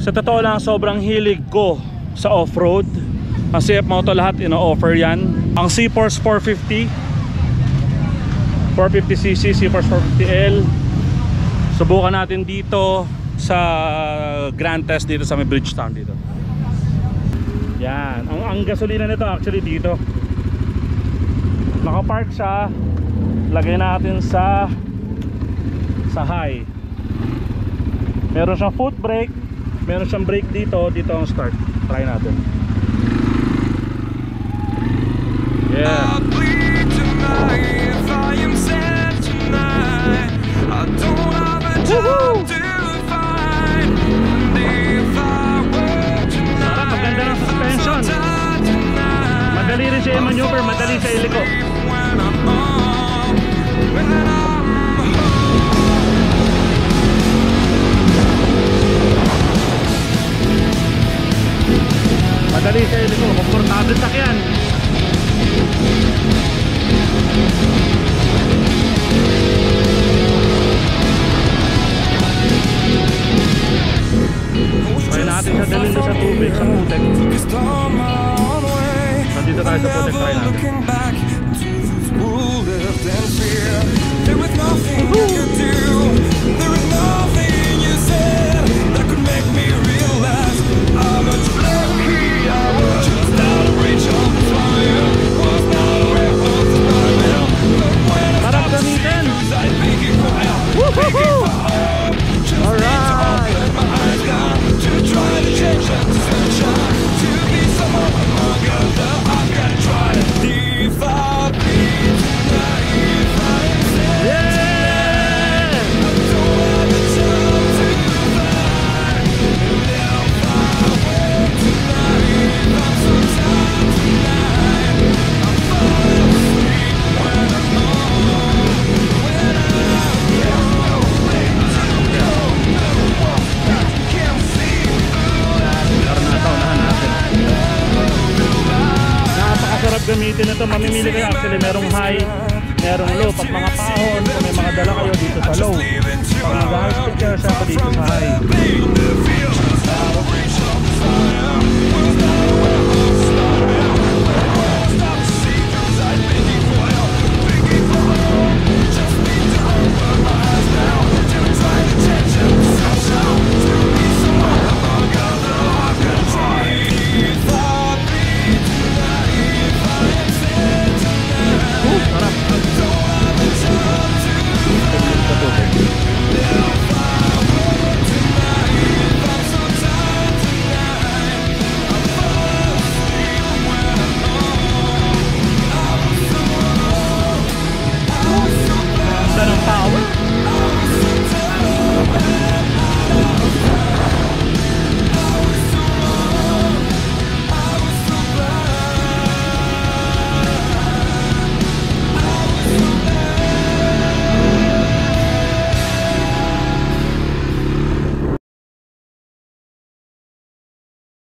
Sa totoo lang, sobrang hilig ko sa off-road. Ang CF Moto lahat ino-offer yan. Ang C-Force 450 450cc, C-Force 450L. Subukan natin dito sa Grand Test dito sa may Bridgetown dito. Yan, ang gasolina nito actually dito. Nakapark siya. Lagay natin sa high. Meron siyang foot brake. Meron siyang brake dito. Dito ang start. Try natin. Yeah. Woohoo! Sarap, maganda ng suspension. Madali rin siya i-maneuver, madali siya iliko. Madali siya iliko, komportable sakyan. Kaya natin siya dalhin sa tubig, sa putek. Nandito tayo sa putek, try natin. Sarap gamitin! Woohoo! Alright! Gamitin ito, mamimili kayo actually, merong high, merong low. Pag mga pahon, kung may mga dala kayo dito sa low, pag mag-high speed kayo siya dito sa high.